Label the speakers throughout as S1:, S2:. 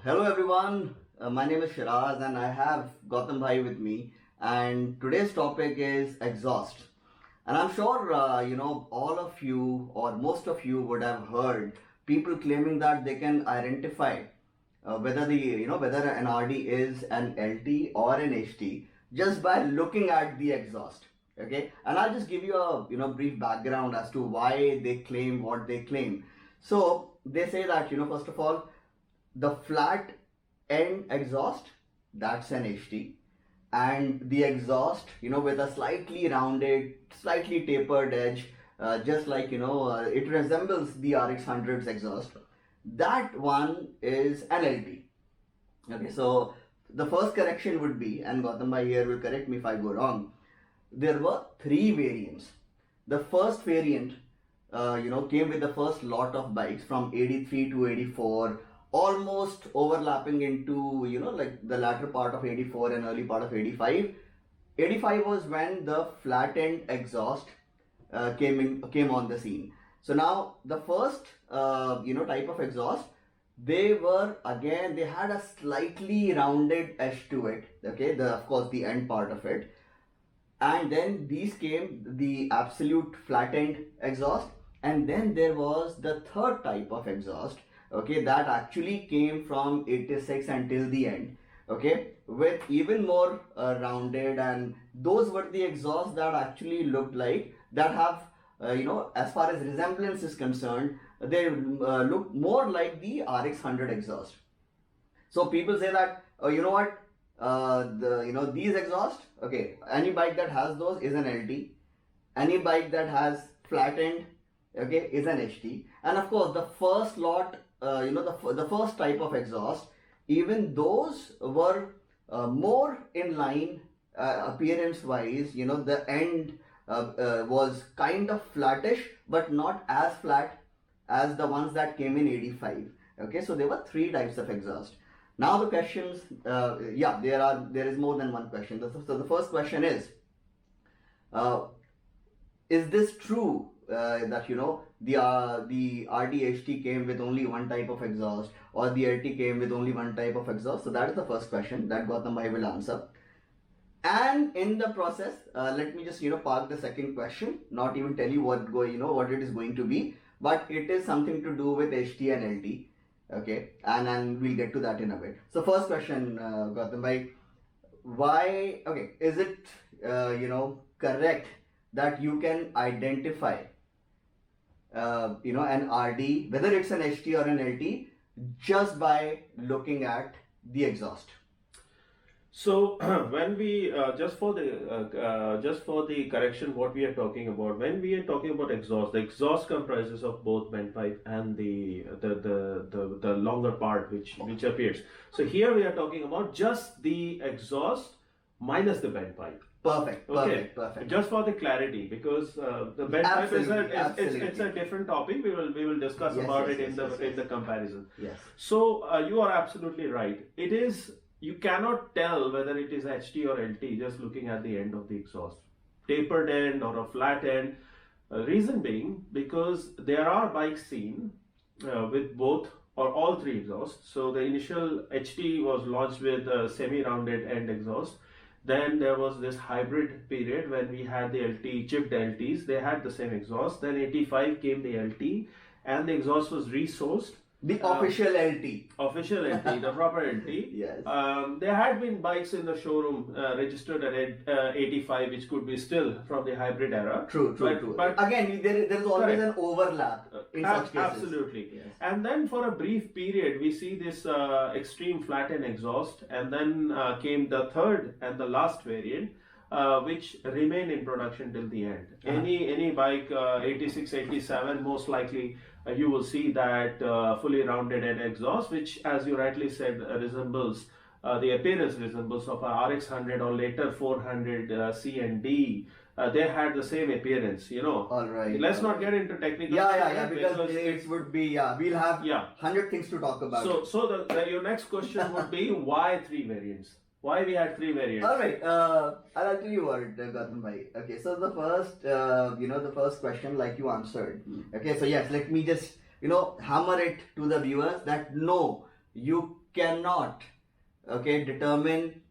S1: Hello everyone, my name is Shiraz and I have Gautam Bhai with me, and today's topic is exhaust. And I'm sure all of you or most of you would have heard people claiming that they can identify whether an RD is an LT or an HT just by looking at the exhaust. Okay, and I'll just give you a brief background as to why they claim what they claim. So they say that first of all, the flat end exhaust, that's an HT, and the exhaust with a slightly rounded, slightly tapered edge, just like it resembles the RX100's exhaust, that one is an LT. Okay, so the first correction would be, and Gautam Bhai here will correct me if I go wrong, there were three variants. The first variant came with the first lot of bikes from 83 to 84, almost overlapping into like the latter part of 84 and early part of 85. 85 was when the flat end exhaust came on the scene. So now the first type of exhaust, they had a slightly rounded edge to it. Okay, of course the end part of it. And then these came the absolute flat end exhaust, and then there was the third type of exhaust, okay, that actually came from 86 until the end, okay, with even more rounded, and those were the exhausts that actually looked like, that have as far as resemblance is concerned, they look more like the RX100 exhaust. So people say that these exhausts, okay, any bike that has those is an LT, any bike that has flat end, okay, is an HT. And of course the first lot, the first type of exhaust, even those were more in line appearance wise. The end was kind of flattish, but not as flat as the ones that came in 85. Okay, so there were three types of exhaust. Now the questions, there is more than one question. So the first question is this true that the RDHT came with only one type of exhaust, or the LT came with only one type of exhaust? So that is the first question that Gautam Bhai will answer. And in the process, let me just park the second question, not even tell you what it is going to be, but it is something to do with HT and LT. Okay, and we'll get to that in a bit. So first question, Gautam Bhai, why? Okay, is it correct that you can identify an RD, whether it's an HT or an LT, just by looking at the exhaust?
S2: So when we just for the correction, what we are talking about, when we are talking about exhaust, the exhaust comprises of both bent pipe and the longer part which appears. So here we are talking about just the exhaust minus the bent pipe.
S1: Perfect.
S2: Okay.
S1: Perfect.
S2: Just for the clarity, because the bent pipe is a different topic. We will discuss about it in the comparison.
S1: Yes.
S2: So you are absolutely right. It is. You cannot tell whether it is HT or LT just looking at the end of the exhaust, tapered end or a flat end. Reason being, because there are bikes seen with both or all three exhausts. So the initial HT was launched with a semi-rounded end exhaust. Then there was this hybrid period when we had the LT, chipped LTs. They had the same exhaust. Then 85 came the LT, and the exhaust was resourced.
S1: The official LT.
S2: Official LT, the proper LT.
S1: Yes.
S2: There had been bikes in the showroom registered at 85, which could be still from the hybrid era.
S1: True. But again, there is always an overlap in such cases.
S2: Absolutely.
S1: Yes.
S2: And then for a brief period, we see this extreme flattened exhaust, and then came the third and the last variant, which remained in production till the end. Any bike 86, 87, most likely you will see that fully rounded end exhaust, which, as you rightly said, resembles the appearance resembles of a RX100 or later 400 C and D. They had the same appearance,
S1: All right.
S2: Let's not get into technical.
S1: Because it would be we'll have 100 things to talk about.
S2: So your next question would be, why three variants? Why we had three variants?
S1: All right, I'll tell you what, Gautam Bhai. Okay, so the first question, like you answered. Okay, so yes, let me just hammer it to the viewers that no, you cannot, okay, determine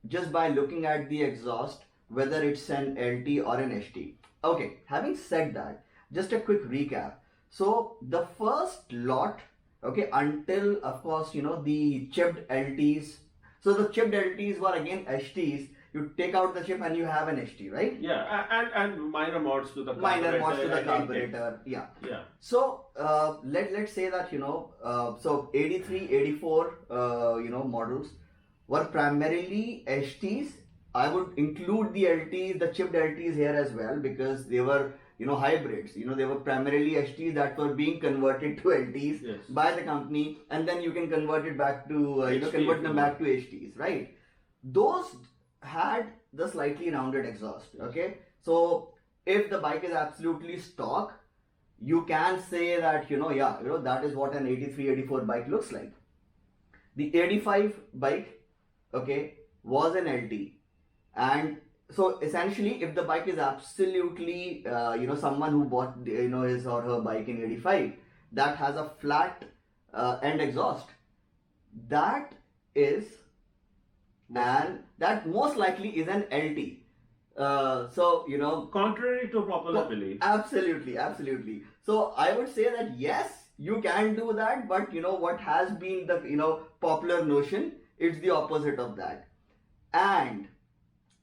S1: just by looking at the exhaust whether it's an LT or an HT. Okay, having said that, just a quick recap. So the first lot, okay, until of course the chipped LTs. So the chipped LTs were again HTs. You take out the chip and you have an HT, right?
S2: Yeah, and minor mods to the
S1: Minor
S2: carburetor.
S1: mods to the
S2: and
S1: carburetor. Yeah.
S2: Yeah.
S1: So let's say that so 83, 84 models were primarily HTs. I would include the LTs, the chipped LTs here as well, because they were hybrids. They were primarily HTs that were being converted to LTs
S2: Yes.
S1: by the company, and then you can convert it back to
S2: HT
S1: convert them
S2: if you
S1: back to HTs, right? Those had the slightly rounded exhaust. Okay, so if the bike is absolutely stock, you can say that that is what an 83, 84 bike looks like. The 85 bike, okay, was an LT, and so essentially, if the bike is absolutely someone who bought his or her bike in 85 that has a flat end exhaust, that is and that most likely is an LT.
S2: Contrary to popular belief.
S1: Absolutely. So I would say that yes, you can do that, but what has been the popular notion, it's the opposite of that. And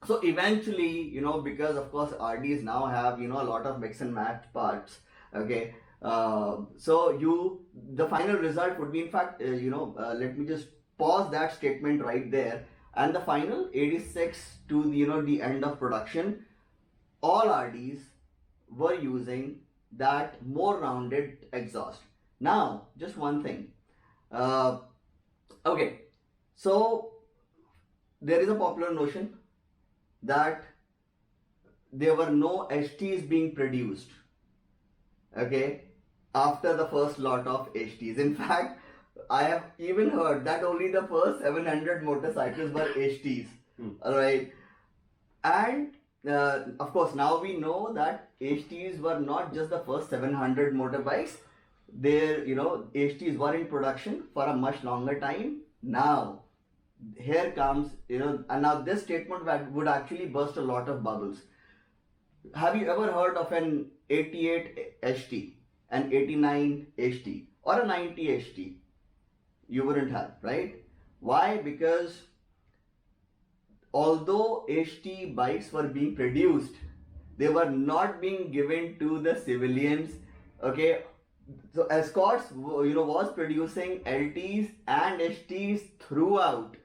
S1: so eventually, because of course RDs now have a lot of mix and match parts. Okay, so the final result would be, in fact, let me just pause that statement right there. And the final 86 to the end of production, all RDs were using that more rounded exhaust. Now, just one thing. Okay, so there is a popular notion that there were no HTs being produced, okay, after the first lot of HTs. In fact, I have even heard that only the first 700 motorcycles were HTs. Alright, and of course now we know that HTs were not just the first 700 motorbikes. HTs were in production for a much longer time. Now here comes, and now this statement would actually burst a lot of bubbles. Have you ever heard of an 88 HT, an 89 HT, or a 90 HT? You wouldn't have, right? Why? Because although HT bikes were being produced, they were not being given to the civilians. Okay, so Escorts was producing LTs and HTs throughout.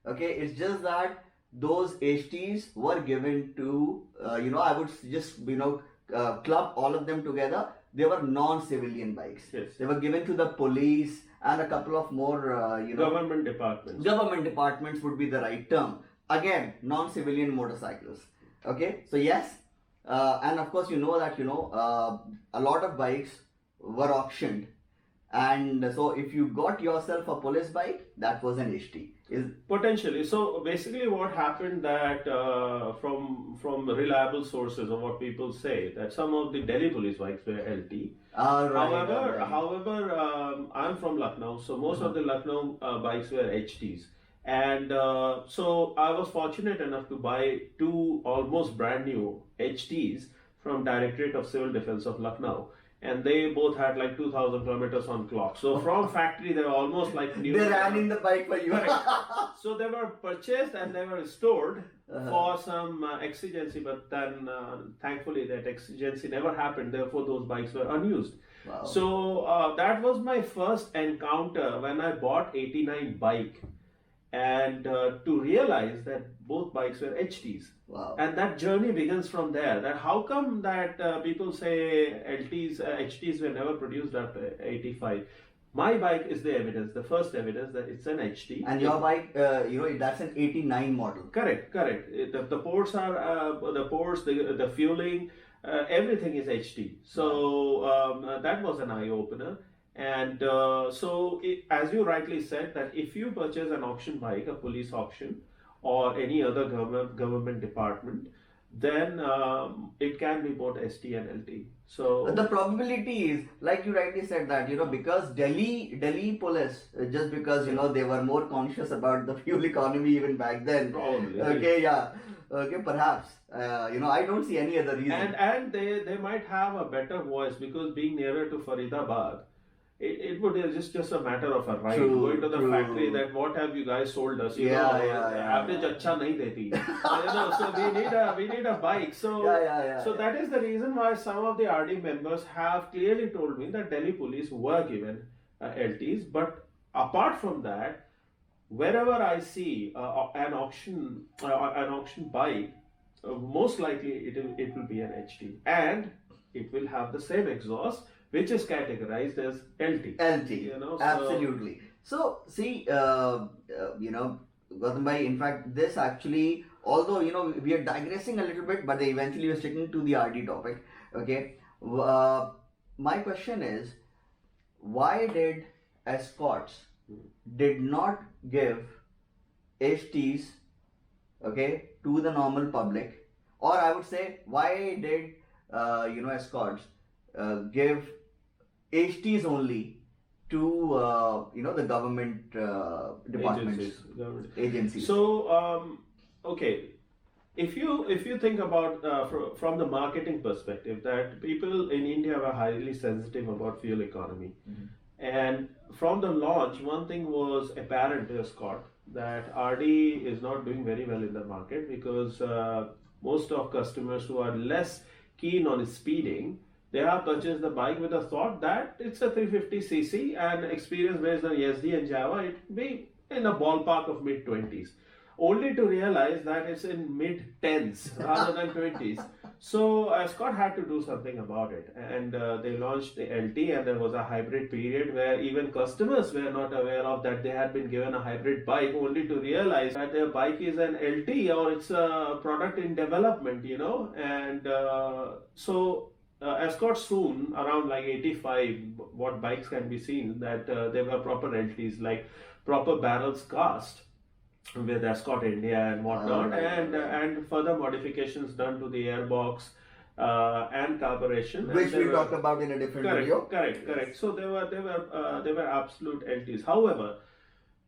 S1: Okay, it's just that those HTs were given to I would just club all of them together. They were non-civilian bikes.
S2: Yes.
S1: They were given to the police and a couple of more
S2: government departments.
S1: Government departments would be the right term. Again, non-civilian motorcycles. Okay, so yes, and of course that a lot of bikes were auctioned, and so if you got yourself a police bike, that was an HT.
S2: Potentially. So basically what happened that from reliable sources of what people say, that some of the Delhi police bikes were LT. However, I'm from Lucknow, so most of the Lucknow bikes were HTs. And so I was fortunate enough to buy two almost brand new HTs from Directorate of Civil Defense of Lucknow. And they both had like 2,000 kilometers on clock. So from factory, they were almost like new.
S1: They ran in the bike for you.
S2: So they were purchased and they were stored for some exigency. But then thankfully that exigency never happened. Therefore, those bikes were unused.
S1: Wow.
S2: So that was my first encounter when I bought 89 bike. And to realize that both bikes were HTs.
S1: Wow.
S2: And that journey begins from there. That how come that people say HTs were never produced after 85? My bike is the evidence, the first evidence that it's an HT.
S1: And your bike, that's an 89 model.
S2: Correct. The ports are the fueling, everything is HT. So that was an eye opener. And as you rightly said, that if you purchase an auction bike, a police auction, or any other government department, then it can be both ST and LT. So
S1: The probability is, like you rightly said, that because Delhi police, just because they were more conscious about the fuel economy even back then.
S2: probably.
S1: Okay, yeah, okay, perhaps. I don't see any other reason.
S2: And they might have a better voice because being nearer to Faridabad, it would just a matter of a right
S1: True,
S2: going to the
S1: true.
S2: factory that what have you guys sold us? You
S1: Yeah,
S2: know,
S1: yeah.
S2: average acha nahi deti. So we need a bike. So
S1: Yeah.
S2: so that is the reason why some of the RD members have clearly told me that Delhi police were given LTs. But apart from that, wherever I see an auction bike, most likely it will be an HT, and it will have the same exhaust, which is categorized as LT.
S1: LT,
S2: So,
S1: absolutely. So see, Gautam bhai, in fact, this actually, although we are digressing a little bit, but eventually we're sticking to the RD topic. Okay, my question is, why did escorts did not give HTs, okay, to the normal public, or I would say, why did escorts give HTs only to the government departments, agencies.
S2: So okay, if you think about from the marketing perspective, that people in India were highly sensitive about fuel economy, and from the launch, one thing was apparent to Scott, that RD is not doing very well in the market because most of customers who are less keen on speeding, they have purchased the bike with a thought that it's a 350cc and experience based on SD and Java, it will be in a ballpark of mid 20s, only to realize that it's in mid 10s rather than 20s. So Scott had to do something about it, and they launched the LT, and there was a hybrid period where even customers were not aware of that they had been given a hybrid bike, only to realize that their bike is an LT or it's a product in development, and so Escort soon, around like 85, what bikes can be seen, that they were proper LTs, like proper barrels cast with Escort India and whatnot, and further modifications done to the airbox and carburation,
S1: which
S2: we
S1: talked about in a different video.
S2: Correct. So they were absolute LTs. However,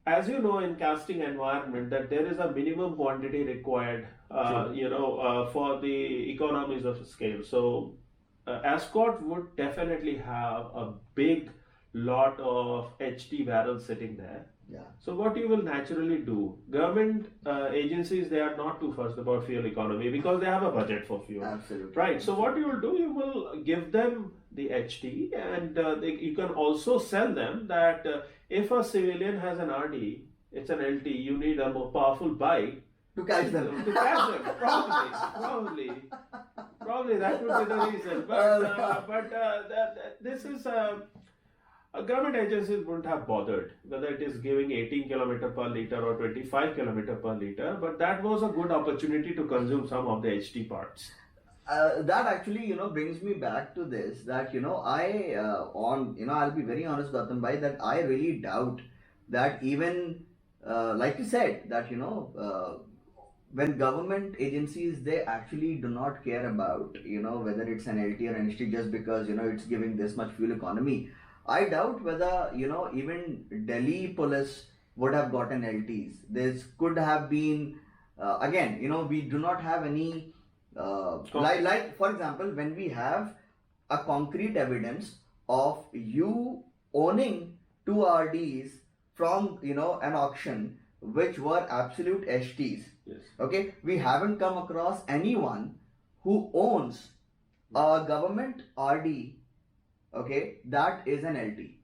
S2: as you know, in casting environment, that there is a minimum quantity required, for the economies of scale. So Ascot would definitely have a big lot of HT barrels sitting there.
S1: Yeah.
S2: So what you will naturally do, government agencies, they are not too fussed about fuel economy because they have a budget for fuel.
S1: Absolutely.
S2: Right. So what you will do, you will give them the HT, and you can also sell them that if a civilian has an RD, it's an LT, you need a more powerful bike
S1: to catch them.
S2: Probably that would be the reason. But this is government agencies wouldn't have bothered whether it is giving 18 km per liter or 25 km per liter. But that was a good opportunity to consume some of the HT parts.
S1: That actually, brings me back to this, that, I'll be very honest, Gautam bhai, that I really doubt that even, like you said, that, when government agencies, they actually do not care about, whether it's an LT or an HT just because, it's giving this much fuel economy. I doubt whether, even Delhi police would have gotten LTs. This could have been, again, we do not have any, like, for example, when we have a concrete evidence of you owning two RDs from, an auction, which were absolute HTs.
S2: Yes.
S1: Okay, we haven't come across anyone who owns a government RD, okay, that is an LT.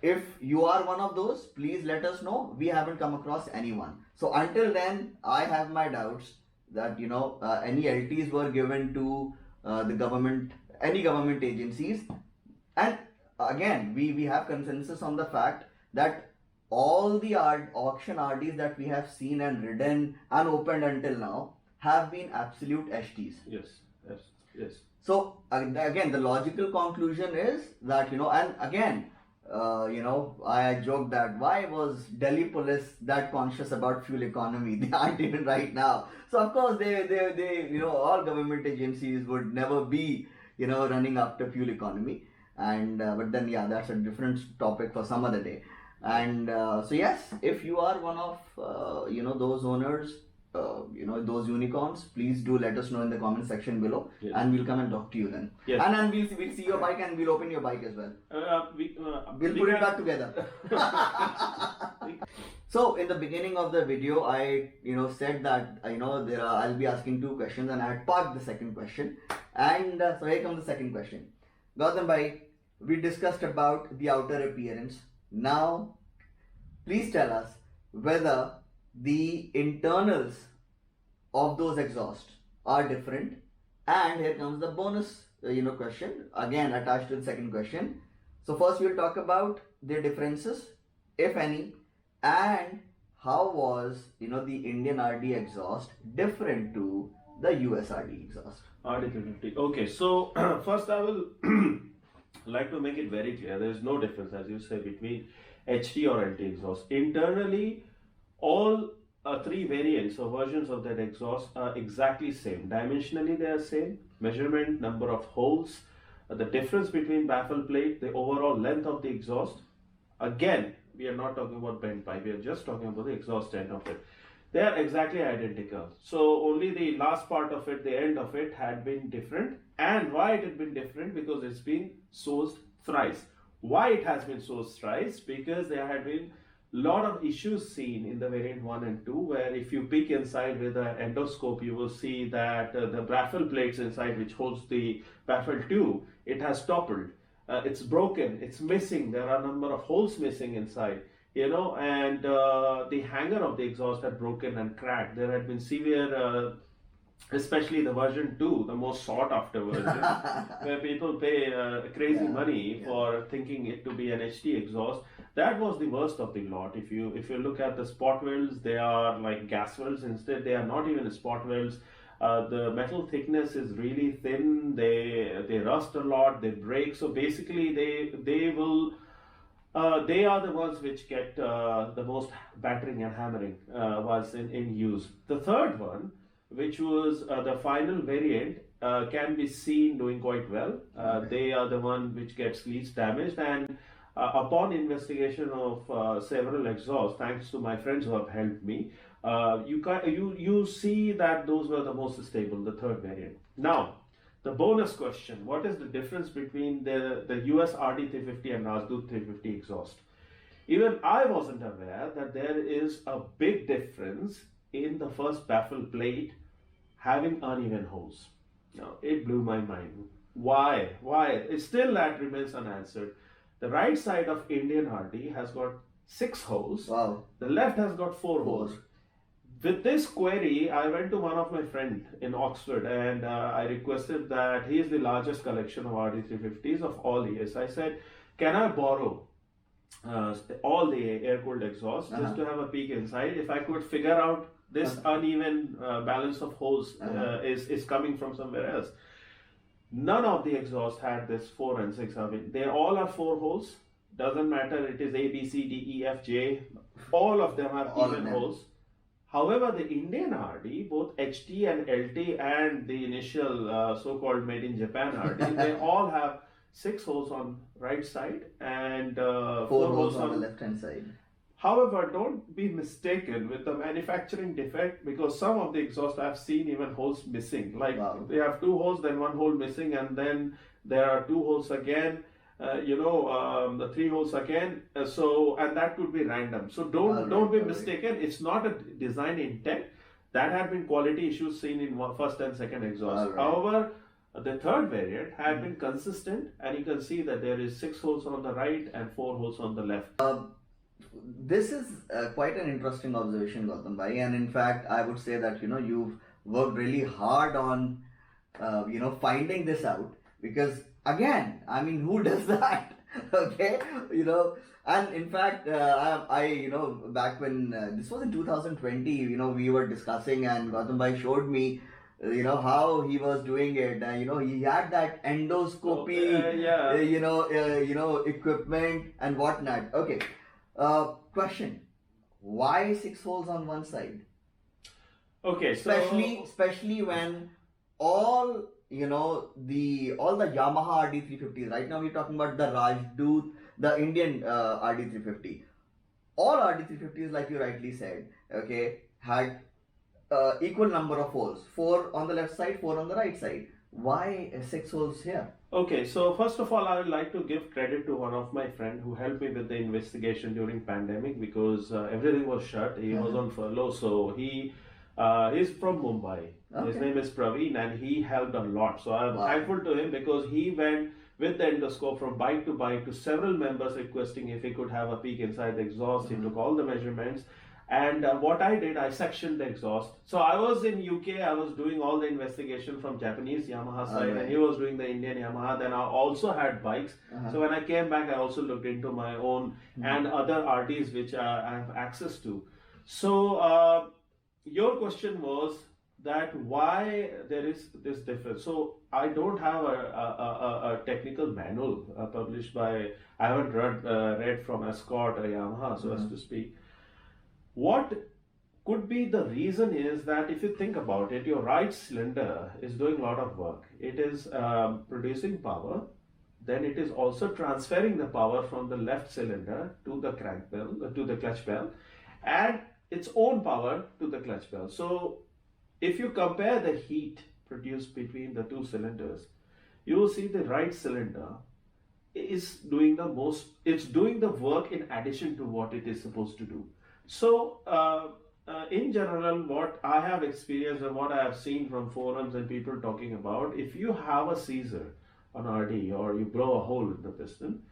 S1: If you are one of those, please let us know. We haven't come across anyone. So until then, I have my doubts that any LTs were given to the government, any government agencies. And again, we have consensus on the fact that all the auction RDs that we have seen and ridden and opened until now have been absolute HTs.
S2: Yes.
S1: So again, the logical conclusion is that, and again, I joked that why was Delhi police that conscious about fuel economy? They aren't even right now. So of course they all government agencies would never be running after fuel economy. And but then yeah, that's a different topic for some other day. And so yes, if you are one of those owners, those unicorns, please do let us know in the comment section below,
S2: Yes.
S1: and we'll come and talk to you then.
S2: Yes.
S1: And then we'll see your bike and we'll open your bike as well. We'll put it back together. So in the beginning of the video, I said that I'll be asking two questions, and I had parked the second question, and so here comes the second question. Gautam bhai, we discussed about the outer appearance. Now, please tell us whether the internals of those exhausts are different, and here comes the bonus question again attached to the second question. So first we'll talk about the differences, if any, and how was the Indian RD exhaust different to the US RD exhaust.
S2: RD350. Okay, so first I will like to make it very clear. There is no difference, as you say, between HT or LT exhaust. Internally, all three variants or versions of that exhaust are exactly same. Dimensionally, they are same. Measurement, number of holes, the difference between baffle plate, the overall length of the exhaust. Again, we are not talking about bent pipe. We are just talking about the exhaust end of it. They are exactly identical. So only the last part of it, the end of it, had been different. And why it had been different? Because it's been sourced thrice. Why it has been sourced thrice? Because there had been lot of issues seen in the variant 1 and 2, where if you peek inside with an endoscope, you will see that the baffle plates inside, which holds the baffle tube, it has toppled. It's broken, it's missing, there are a number of holes missing inside, and the hanger of the exhaust had broken and cracked. There had been severe, especially the version 2, the most sought after version, where people pay crazy money for thinking it to be an HT exhaust. That was the worst of the lot. If you look at the spot welds, they are like gas welds. Instead, they are not even spot welds. The metal thickness is really thin. They rust a lot. They break. So basically, they are the ones which get the most battering and hammering was in use. The third one, which was the final variant, can be seen doing quite well. They are the one which gets least damaged, and upon investigation of several exhausts, thanks to my friends who have helped me, you see that those were the most stable, the third variant. Now, the bonus question: what is the difference between the US RD350 and Rajdoot 350 exhaust? Even I wasn't aware that there is a big difference in the first baffle plate having uneven holes. Now, it blew my mind. Why? It's still that remains unanswered. The right side of Indian RD has got 6 holes.
S1: Wow.
S2: The left has got 4 holes. With this query, I went to one of my friends in Oxford, and I requested that he is the largest collection of RD350s of all years. I said, can I borrow all the air-cooled exhaust just to have a peek inside? If I could figure out this uneven balance of holes is coming from somewhere else. None of the exhausts had this 4 and 6. I mean, they all are 4 holes. Doesn't matter. It is A, B, C, D, E, F, J. All of them have even holes. However, the Indian RD, both HT and LT and the initial so-called made in Japan RD, they all have 6 holes on right side and 4
S1: holes on the left hand side.
S2: However, don't be mistaken with the manufacturing defect, because some of the exhausts I've seen even holes missing. Like they have 2 holes, then 1 hole missing, and then there are 2 holes again. The 3 holes again. And that could be random. So don't be mistaken. It's not a design intent. That had been quality issues seen in first and second exhaust. However, the third variant had been consistent, and you can see that there is 6 holes on the right and 4 holes on the left.
S1: This is quite an interesting observation, Gautam bhai, and in fact, I would say that you've worked really hard on finding this out, because again, I mean, who does that? Okay, and in fact, I back when this was in 2020, we were discussing, and Gautam bhai showed me how he was doing it. He had that endoscopy,
S2: Yeah.
S1: equipment and whatnot. Okay. Question: why six holes on one side?
S2: Okay, so
S1: Especially when all all the Yamaha RD350s. Right now we're talking about the Rajdoot, the Indian RD350. All RD350s, like you rightly said, okay, had equal number of holes. Four on the left side, four on the right side. Why six holes here?
S2: Okay, so first of all, I would like to give credit to one of my friend who helped me with the investigation during pandemic because everything was shut. He was on furlough, so he's from Mumbai. His
S1: Okay.
S2: name is Praveen, and he helped a lot. So I'm thankful to him because he went with the endoscope from bike to bike to several members requesting if he could have a peek inside the exhaust. He took all the measurements. And what I did, I sectioned the exhaust. So I was in UK, I was doing all the investigation from Japanese Yamaha side, and he was doing the Indian Yamaha. Then I also had bikes. So when I came back, I also looked into my own and other RDs which I have access to. So your question was that why there is this difference. So I don't have a technical manual published by, I haven't read from Escort or Yamaha, so as to speak. What could be the reason is that if you think about it, your right cylinder is doing a lot of work. It is producing power, then it is also transferring the power from the left cylinder to the crank bell, to the clutch bell, and its own power to the clutch bell. So if you compare the heat produced between the two cylinders, you will see the right cylinder is doing the most, it's doing the work in addition to what it is supposed to do. So, in general, what I have experienced and what I have seen from forums and people talking about, if you have a seizure on RD or you blow a hole in the piston,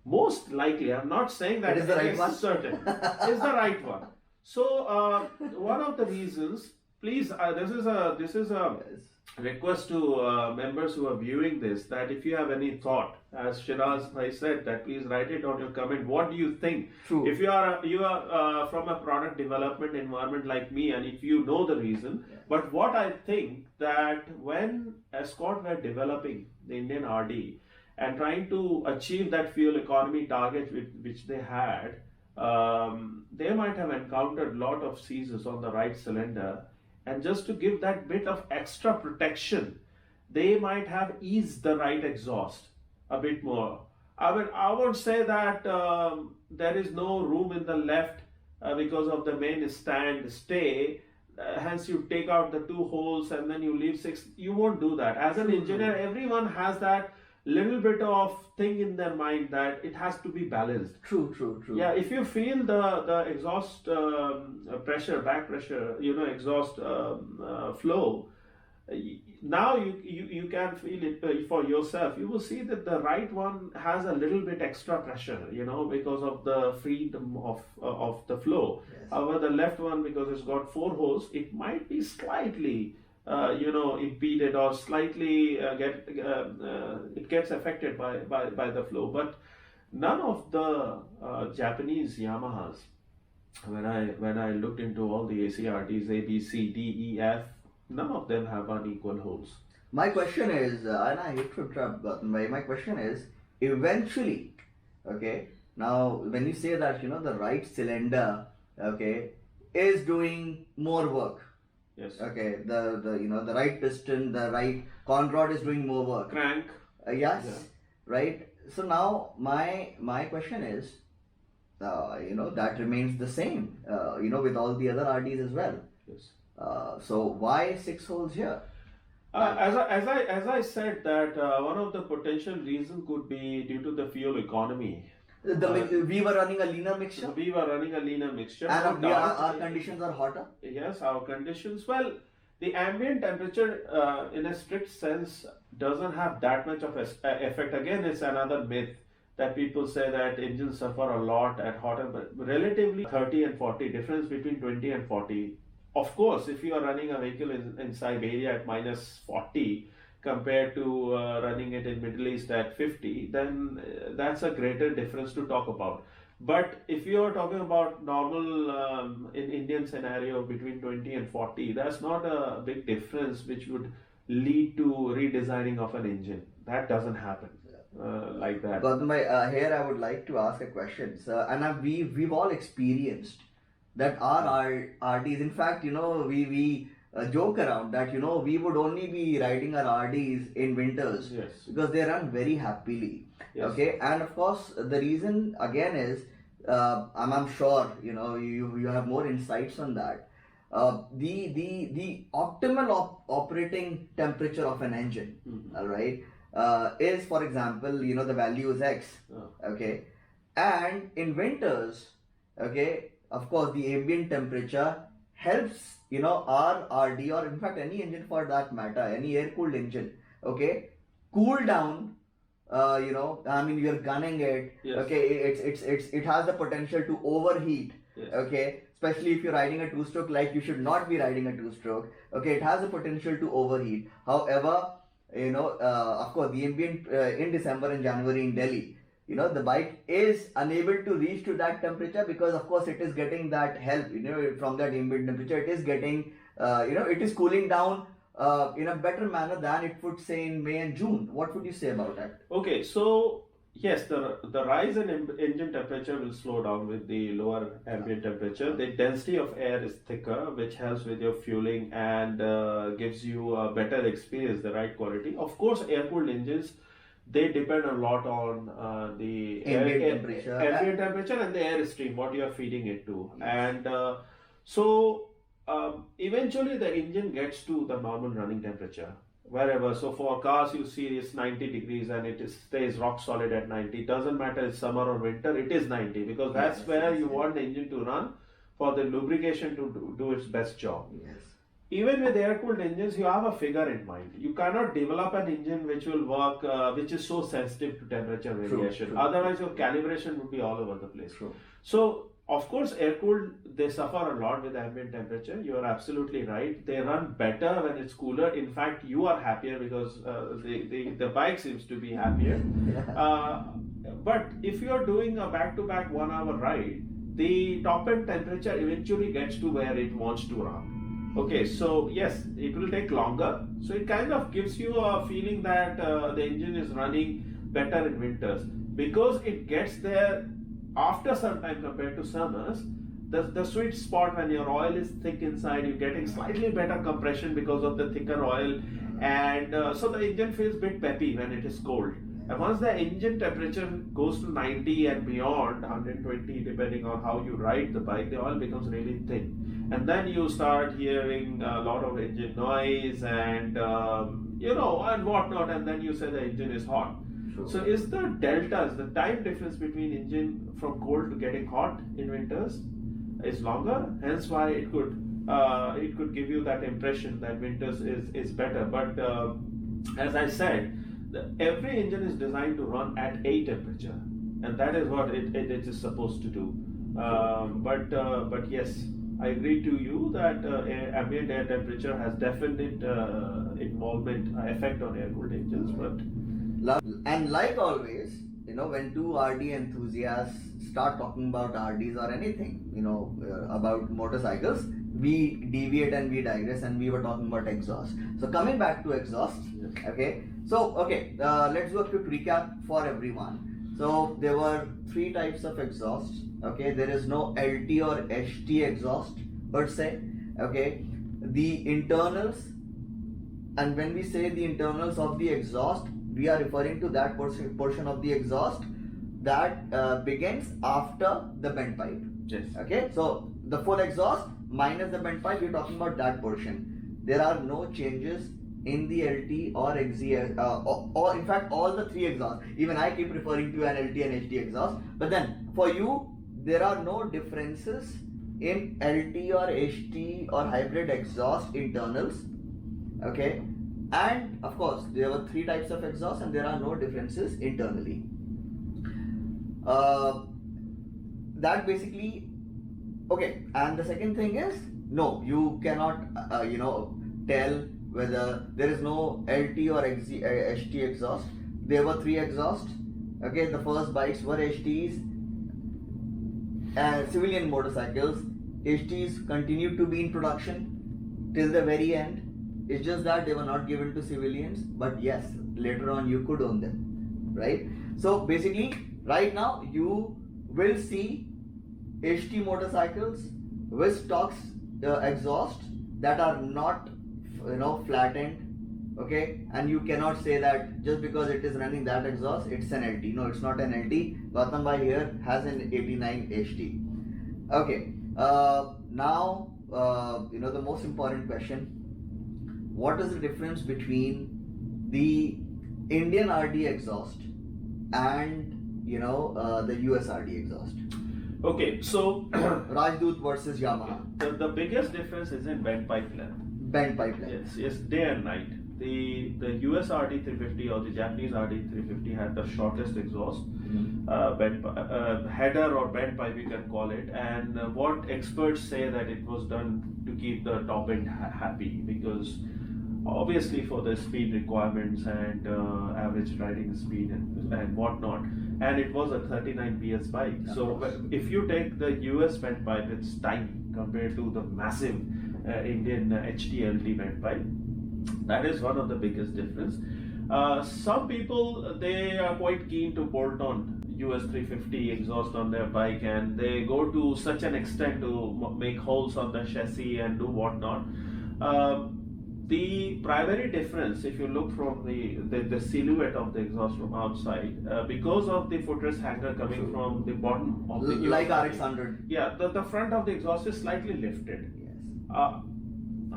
S2: most likely, I'm not saying that
S1: It is the right one.
S2: certain, is the right one. So, one of the reasons, please, this is a request to members who are viewing this, that if you have any thought, as Shiraz bhai said, that please write it on your comment. What do you think?
S1: True.
S2: If you are from a product development environment like me, and if you know the reason, but what I think that when Escort were developing the Indian RD and trying to achieve that fuel economy target which they had, they might have encountered a lot of seizures on the right cylinder. And just to give that bit of extra protection, they might have eased the right exhaust a bit more. I would say that there is no room in the left because of the main stand stay. Hence, you take out the two holes and then you leave six. You won't do that. As an engineer, everyone has that little bit of thing in their mind that it has to be balanced.
S1: True.
S2: Yeah, if you feel the exhaust pressure, back pressure, exhaust flow, now you can feel it for yourself. You will see that the right one has a little bit extra pressure, because of the freedom of the flow. However, the left one, because it's got four holes, it might be slightly impeded or slightly it gets affected by the flow. But none of the Japanese Yamahas, when I looked into all the ACRTs, A, B, C, D, E, F, none of them have unequal holes.
S1: My question is, and I hate to interrupt, but my question is, eventually, okay, now when you say that, the right cylinder, okay, is doing more work.
S2: Yes.
S1: Okay, the right piston, the right con rod is doing more work.
S2: Crank.
S1: Yes, right. So now my question is, that remains the same, with all the other RDs as well.
S2: Yes.
S1: So why six holes here?
S2: As I said that one of the potential reasons could be due to the fuel economy.
S1: We were running a leaner mixture.
S2: We were running a leaner mixture.
S1: And our conditions are hotter.
S2: Yes, our conditions. Well, the ambient temperature, in a strict sense, doesn't have that much of effect. Again, it's another myth that people say that engines suffer a lot at hotter, but relatively 30 and 40, difference between 20 and 40. Of course, if you are running a vehicle in Siberia at minus 40, compared to running it in Middle East at 50, then that's a greater difference to talk about. But if you are talking about normal in Indian Indian scenario between 20 and 40, that's not a big difference which would lead to redesigning of an engine. That doesn't happen like that.
S1: Gautam, here I would like to ask a question. So, and we've all experienced that our RDs, in fact, we joke around that, we would only be riding our RDs in winters
S2: Yes.
S1: because they run very happily.
S2: Yes.
S1: Okay, and of course, the reason again is, I'm sure, you have more insights on that. The optimal operating temperature of an engine, all right, is, for example, the value is X. Okay, and in winters, okay, of course, the ambient temperature helps, our RD, or in fact any engine for that matter, any air cooled engine, okay, cool down. I mean, you're gunning it.
S2: Yes.
S1: Okay, it has the potential to overheat.
S2: Yes.
S1: Okay, especially if you're riding a two-stroke, like you should not be riding a two-stroke. Okay, it has the potential to overheat. However, of course, the ambient in December and January in Delhi, the bike is unable to reach to that temperature because, of course, it is getting that help, from that ambient temperature. It is getting, it is cooling down in a better manner than it would say in May and June. What would you say about that?
S2: Okay, so yes, the rise in engine temperature will slow down with the lower ambient temperature. The density of air is thicker, which helps with your fueling and gives you a better experience, the ride quality. Of course, air-cooled engines, they depend a lot on the
S1: Ambient
S2: temperature and the air stream, what you are feeding it to. And so eventually the engine gets to the normal running temperature. Wherever, so for cars you see it's 90 degrees and stays rock solid at 90. Doesn't matter it's summer or winter, it is 90 because that's where you want the engine to run for the lubrication to do its best job.
S1: Yes.
S2: Even with air-cooled engines, you have a figure in mind. You cannot develop an engine which will work, which is so sensitive to temperature variation.
S1: True.
S2: Otherwise, your calibration would be all over the place.
S1: True.
S2: So, of course, air-cooled, they suffer a lot with ambient temperature. You are absolutely right. They run better when it's cooler. In fact, you are happier because the bike seems to be happier. But if you are doing a back-to-back 1 hour ride, the top-end temperature eventually gets to where it wants to run. Okay, so yes, it will take longer. So it kind of gives you a feeling that the engine is running better in winters because it gets there after some time compared to summers. The sweet spot when your oil is thick inside, you're getting slightly better compression because of the thicker oil, and so the engine feels a bit peppy when it is cold. And once the engine temperature goes to 90 and beyond, 120 depending on how you ride the bike, the oil becomes really thin. And then you start hearing a lot of engine noise and and whatnot, and then you say the engine is hot.
S1: True.
S2: So is the deltas, the time difference between engine from cold to getting hot in winters is longer, hence why it could give you that impression that winters is better. But as I said, every engine is designed to run at a temperature, and that is what it is supposed to do. But yes, I agree to you that ambient air temperature has definite effect on air-cooled engines.
S1: And like always, when two RD enthusiasts start talking about RDs or anything, about motorcycles, we deviate and we digress, and we were talking about exhaust. So coming back to exhaust, okay. So let's do a quick recap for everyone. So there were 3 types of exhaust. Okay, there is no LT or HT exhaust per se. Okay, the internals, and when we say the internals of the exhaust, we are referring to that portion of the exhaust that begins after the bent pipe.
S2: Yes.
S1: Okay, so the full exhaust minus the bent pipe, we're talking about that portion. There are no changes in the LT or XE, or in fact all the 3 exhausts. Even I keep referring to an LT and HT exhaust, but then for you there are no differences in LT or HT or hybrid exhaust internals. Okay, and of course there were 3 types of exhaust and there are no differences internally. That basically, okay. And the second thing is, no, you cannot tell whether there is no LT or HT exhaust. There were 3 exhausts. Okay, the first bikes were HTs, and civilian motorcycles HTs continued to be in production till the very end. It's just that they were not given to civilians, but yes, later on you could own them, right? So basically, right now you will see HT motorcycles with stocks exhaust that are not, flat end. Okay, and you cannot say that just because it is running that exhaust, it's an LT. No, it's not an LT. Gautam bhai here has an 89 HT. Okay, now the most important question: what is the difference between the Indian RD exhaust and the US RD exhaust?
S2: Okay, so
S1: Rajdoot versus Yamaha.
S2: the biggest difference is in bent pipe length.
S1: Bent pipe length.
S2: Yes, day and night. The US RD350 or the Japanese RD350 had the shortest exhaust, header or bent pipe you can call it, and what experts say that it was done to keep the top end happy, because obviously for the speed requirements and average riding speed and whatnot, and it was a 39 PS bike. So if you take the US bent pipe, it's tiny compared to the massive Indian HTLT bent pipe. That is one of the biggest difference. Some people, they are quite keen to bolt on US 350 exhaust on their bike, and they go to such an extent to make holes on the chassis and do whatnot. The primary difference, if you look from the silhouette of the exhaust from outside, because of the footrest hanger coming from the bottom of the
S1: like RX100.
S2: Yeah, the front of the exhaust is slightly lifted.
S1: Yes.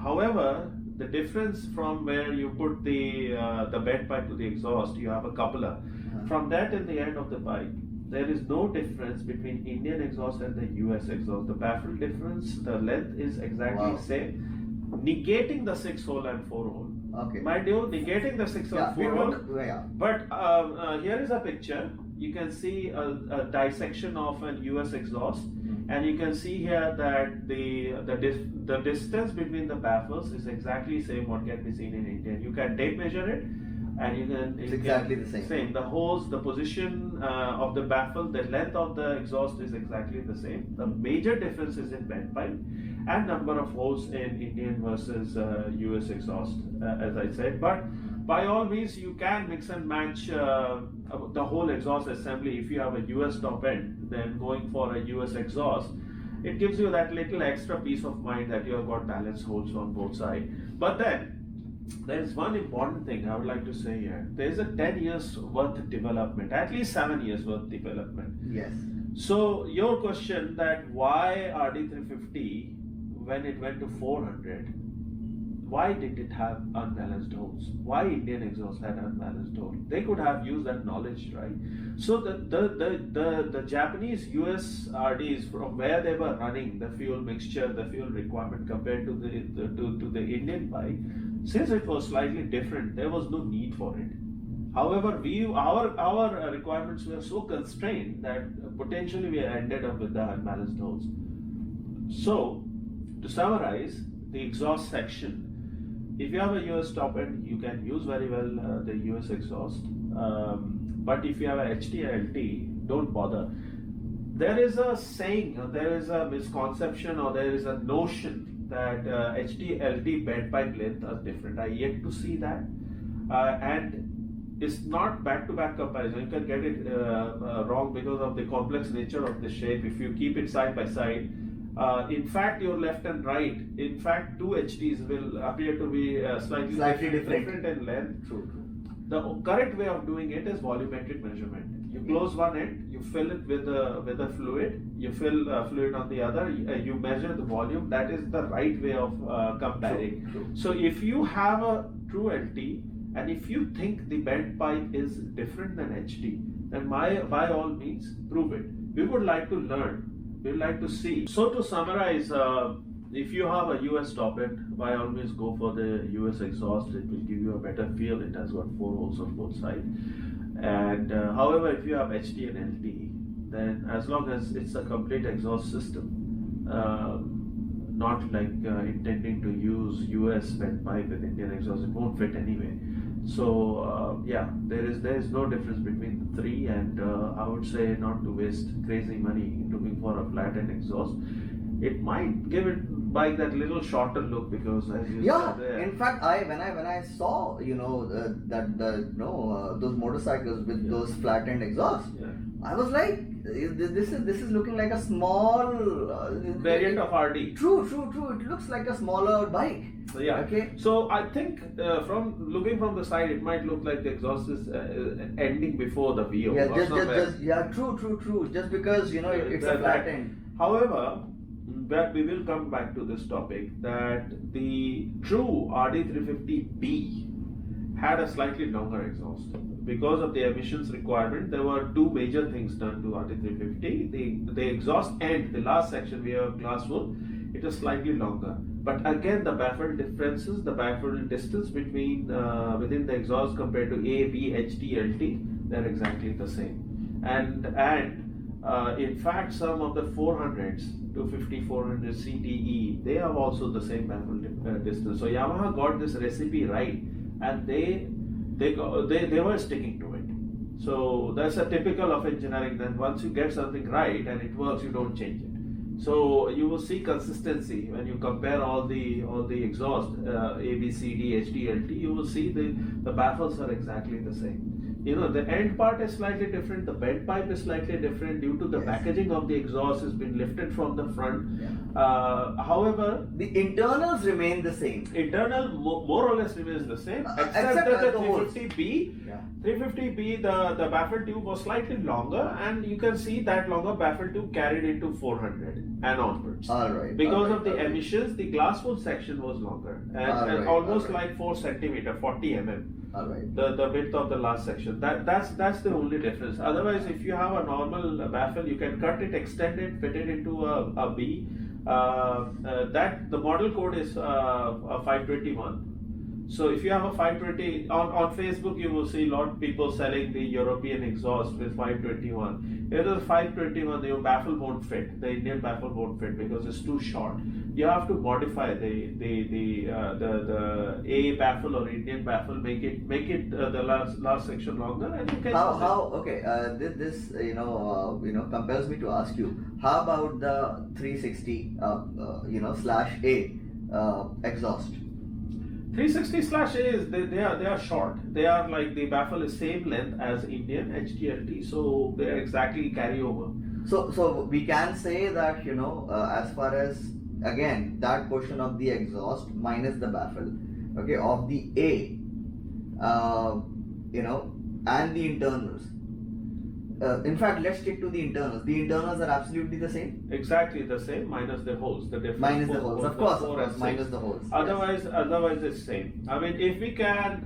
S2: However, the difference from where you put the bed pipe to the exhaust, you have a coupler. From that in the end of the bike, there is no difference between Indian exhaust and the US exhaust. The baffle difference, the length is exactly same, negating the 6-hole and 4-hole.
S1: Okay.
S2: Mind you, negating the 6 or 4-hole. But here is a picture. You can see a dissection of an US exhaust, and you can see here that the distance between the baffles is exactly same what can be seen in India. You can tape measure it, and
S1: it's exactly the same.
S2: The holes, the position of the baffle, the length of the exhaust is exactly the same. The major difference is in bent pipe and number of holes in Indian versus US exhaust, as I said. But by all means, you can mix and match the whole exhaust assembly. If you have a US top end, then going for a US exhaust, it gives you that little extra peace of mind that you have got balanced holes on both sides. But then there is one important thing I would like to say here. There is a 10 years worth development, at least 7 years worth development.
S1: Yes.
S2: So your question that why RD350, when it went to 400, why did it have unbalanced holes? Why Indian exhaust had unbalanced holes? They could have used that knowledge, right? So the Japanese US RDs, from where they were running, the fuel mixture, the fuel requirement compared to the Indian bike, since it was slightly different, there was no need for it. However, our requirements were so constrained that potentially we ended up with the unbalanced holes. So, to summarize, the exhaust section. If you have a US top end, you can use very well the US exhaust. But if you have a HT/LT, don't bother. There is a saying, there is a misconception, or there is a notion that HT/LT bed pipe length are different. I yet to see that, and it's not back-to-back comparison. You can get it wrong because of the complex nature of the shape. If you keep it side by side, in fact, your left and right, in fact, two HTs will appear to be slightly different in length.
S1: True.
S2: The correct way of doing it is volumetric measurement. You close one end, you fill it with a fluid, you fill fluid on the other, you measure the volume. That is the right way of comparing.
S1: True.
S2: So if you have a true LT, and if you think the bent pipe is different than HT, then by all means, prove it. We would like to learn. We would like to see. So to summarize, if you have a US top end, by all means go for the US exhaust. It will give you a better feel. It has got 4 holes on both sides. And however, if you have HT and LT, then as long as it's a complete exhaust system, not like intending to use US bent pipe with Indian exhaust, it won't fit anyway. So yeah, there is no difference between the three, and I would say not to waste crazy money looking for a flat end exhaust. it might give it bike that little shorter look, because as you
S1: Yeah,
S2: said there,
S1: in fact, when I saw those motorcycles with those flattened exhausts,
S2: yeah,
S1: I was like, this is looking like a small
S2: variant of RD.
S1: True. It looks like a smaller bike.
S2: Yeah.
S1: Okay.
S2: So I think from looking from the side, it might look like the exhaust is ending before the VO.
S1: Yeah,
S2: or somewhere.
S1: true. Just because it's a flat end.
S2: However, that we will come back to this topic, that the true RD350B had a slightly longer exhaust. Because of the emissions requirement, there were two major things done to RD350. The exhaust end, the last section where glass wool, it is slightly longer. But again, the baffle differences, the baffle distance between within the exhaust compared to A, B, HT, LT, they're exactly the same. And in fact, some of the 400s, 250, 400 CTE, they have also the same baffle distance. So Yamaha got this recipe right, and they were sticking to it. So that's a typical of engineering. Then once you get something right and it works, you don't change it. So you will see consistency when you compare all the exhaust A, B, C, D, H, D, L, T. You will see the baffles are exactly the same. The end part is slightly different. The bed pipe is slightly different due to the packaging of the exhaust has been lifted from the front.
S1: Yeah.
S2: However,
S1: the internals remain the same.
S2: Internal more or less remains the same, except that the 350B.
S1: Yeah.
S2: 350B, the baffle tube was slightly longer, and you can see that longer baffle tube carried into 400 and onwards.
S1: Alright.
S2: Because of the emissions, the glass wool section was longer, and almost like 4 centimeter, 40 mm.
S1: Alright.
S2: The width of the last section. That's the only difference. Otherwise, if you have a normal baffle, you can cut it, extend it, fit it into a B. That the model code is a 521. So if you have a 520 on Facebook, you will see a lot of people selling the European exhaust with 521. If it is 521, your baffle won't fit. The Indian baffle won't fit because it's too short. You have to modify the A baffle or Indian baffle, make it the last section longer, and you can.
S1: This compels me to ask you, how about the 360 /A exhaust?
S2: 360/A is they are short. They are like the baffle is same length as Indian HTLT, so they are exactly carryover.
S1: So we can say that as far as again that portion of the exhaust minus the baffle, okay, of the A, and the internals. In fact, let's stick to the internals. The internals are absolutely the same.
S2: Exactly the same, minus the holes. The difference.
S1: Minus the holes, of course, minus the holes.
S2: Otherwise it's same. I mean, if we can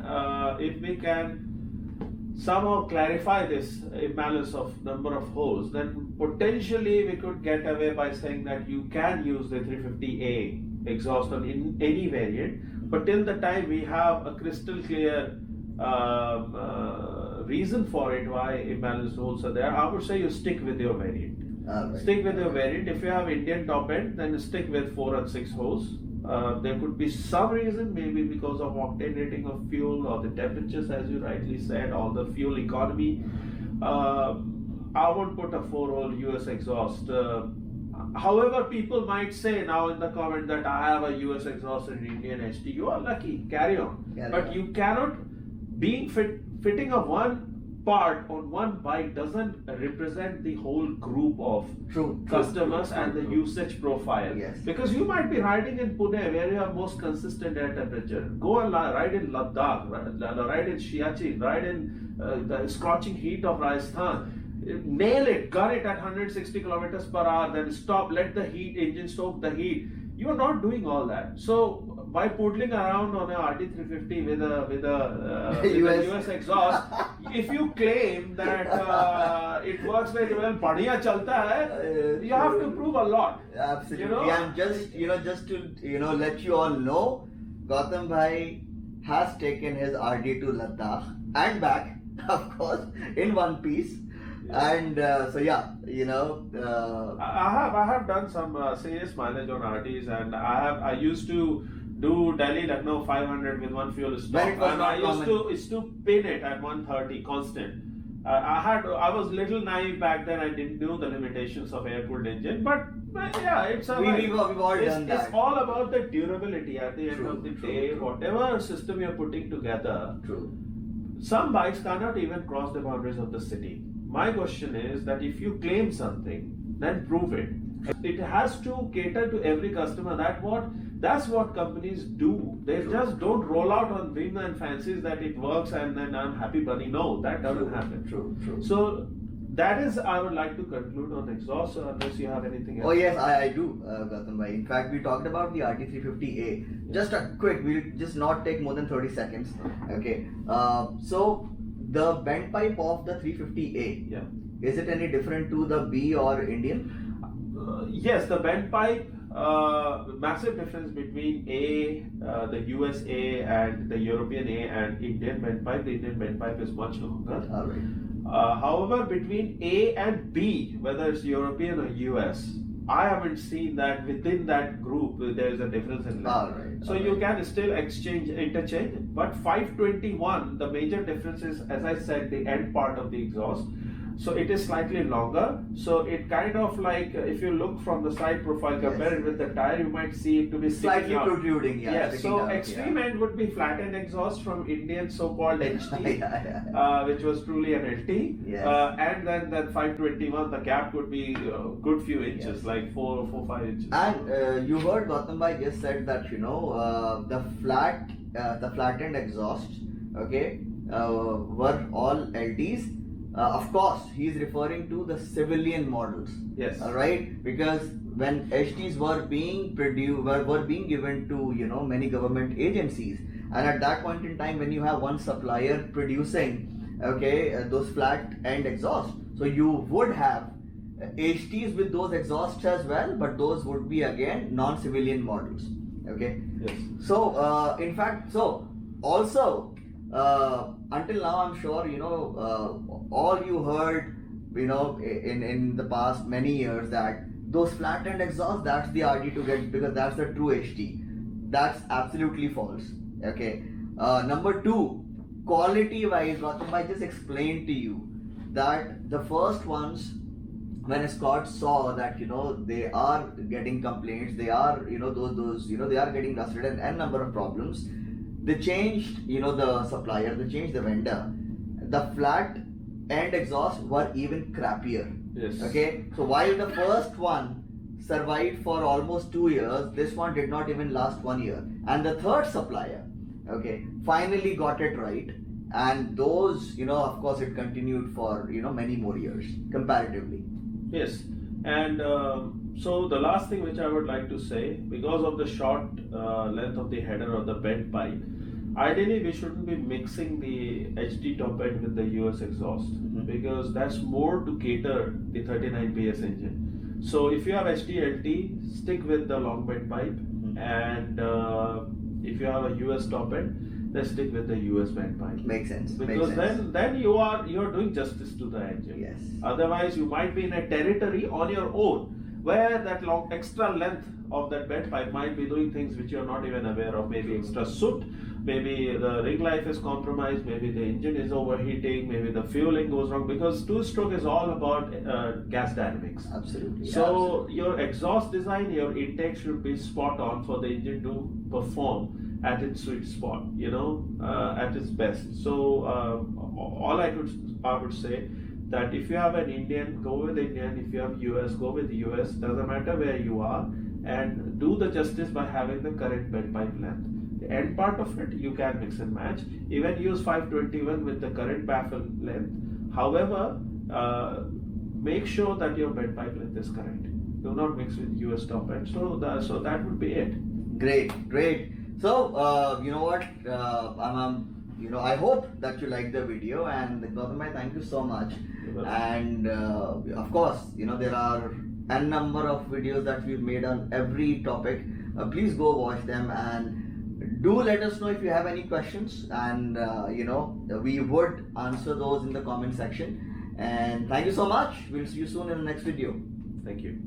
S2: somehow clarify this imbalance of number of holes, then potentially we could get away by saying that you can use the 350A exhaust on in any variant, but till the time we have a crystal clear reason for it why imbalanced holes are there, I would say you stick with your variant.
S1: Right.
S2: Stick with your variant. If you have Indian top end, then stick with 4 and 6 holes. There could be some reason, maybe because of octane rating of fuel or the temperatures, as you rightly said, or the fuel economy. I won't put a 4-hole US exhaust. However, people might say now in the comment that I have a US exhaust and Indian HT. You are lucky. Carry on. But you cannot, fitting a one part on one bike doesn't represent the whole group of customers and the usage profile.
S1: Yes.
S2: Because you might be riding in Pune where you have most consistent air temperature. Go and ride in Ladakh, ride in Siachen, ride in the scorching heat of Rajasthan. Nail it, gun it at 160 kilometers per hour, then stop, let the engine soak the heat. You are not doing all that. So by poodling around on a RD350 with a US exhaust, if you claim that it works very well, badhiya chalta hai, you have to prove a lot.
S1: Absolutely. And just to let you all know, Gautam bhai has taken his RD to Ladakh and back, of course, in one piece. And
S2: I have done some serious mileage on RDs, and I used to do Delhi Lucknow 500 with one fuel stop, and I used to pin it at 130 constant. I was little naive back then. I didn't know the limitations of air-cooled engine, but But yeah, it's
S1: We've all done that.
S2: It's all about the durability at the end
S1: True,
S2: of the
S1: true,
S2: day.
S1: true.
S2: Whatever system you're putting together,
S1: True.
S2: some bikes cannot even cross the boundaries of the city. My question is that if you claim something, then prove it. It has to cater to every customer. That's what companies do. They
S1: True.
S2: just don't roll out on whim and fancies that it works and then I'm happy bunny. No, that doesn't happen.
S1: True.
S2: So that is I would like to conclude on exhaust, unless you have anything else.
S1: Oh yes, I do, Gautam bhai. In fact, we talked about the RD350A. Just a quick, we'll just not take more than 30 seconds. Okay. So the bent pipe of the 350A,
S2: Yeah.
S1: is it any different to the B or Indian?
S2: Yes, the bent pipe, massive difference between the USA and the European A and Indian bent pipe. The Indian bent pipe is much longer.
S1: All right.
S2: However, between A and B, whether it's European or US, I haven't seen that within that group there is a difference in length.
S1: All right.
S2: So you can still interchange, but 521, the major difference is, as I said, the end part of the exhaust. So it is slightly longer. So it kind of like, if you look from the side profile, compare it with the tire, you might see it to be
S1: Slightly
S2: sticking up.
S1: protruding, yeah.
S2: Yes,
S1: sticking
S2: so
S1: out,
S2: extreme end would be flattened exhaust from Indian so-called HT,
S1: yeah.
S2: which was truly an LT.
S1: Yes.
S2: And then that 521, the gap could be a good few inches,
S1: Yes.
S2: like 5 inches.
S1: And you heard Gautam bhai just said that the flattened exhaust, okay, were all LTs. Of course, he is referring to the civilian models.
S2: Yes.
S1: Right, because when HTs were being produced, were being given to many government agencies, and at that point in time, when you have one supplier producing, those flat end exhausts, so you would have HTs with those exhausts as well, but those would be again non-civilian models. Okay.
S2: Yes.
S1: So in fact, so also until now, I'm sure all you heard in the past many years that those flat end exhausts, that's the RD to get because that's the true HT. That's absolutely false. Okay. Number two, quality wise, Gautam, I just explained to you that the first ones, when Scott saw that they are getting complaints, they are they are getting rusted and n number of problems, they changed the supplier, they changed the vendor. The flat end exhausts were even crappier.
S2: Yes.
S1: Okay, so while the first one survived for almost 2 years, this one did not even last 1 year, and the third supplier, finally got it right, and those of course it continued for many more years comparatively.
S2: Yes, and so the last thing which I would like to say, because of the short length of the header or the bent pipe, ideally we shouldn't be mixing the HT top end with the US exhaust, because that's more to cater the 39 PS engine. So if you have HT LT, stick with the long bent pipe, and if you have a US top end, then stick with the US bent pipe.
S1: Makes sense.
S2: Because
S1: makes sense.
S2: then you're doing justice to the engine.
S1: Yes.
S2: Otherwise, you might be in a territory on your own where that long extra length of that bent pipe might be doing things which you're not even aware of. Maybe extra soot, maybe the ring life is compromised, maybe the engine is overheating, maybe the fueling goes wrong, because two-stroke is all about gas dynamics.
S1: Absolutely.
S2: So
S1: absolutely.
S2: your exhaust design, your intake should be spot on for the engine to perform at its sweet spot, at its best. So all I would say that if you have an Indian, go with Indian. If you have US, go with US. Doesn't matter where you are, and do the justice by having the correct bent pipe length. The end part of it you can mix and match. Even use 521 with the correct baffle length. However, make sure that your bent pipe length is correct. Do not mix with US top end. So that would be it.
S1: Great. So you know what? I hope that you liked the video, and Gautam, thank you so much. And of course, there are n number of videos that we've made on every topic. Please go watch them, and do let us know if you have any questions, and we would answer those in the comment section. And thank you so much. We'll see you soon in the next video.
S2: Thank you.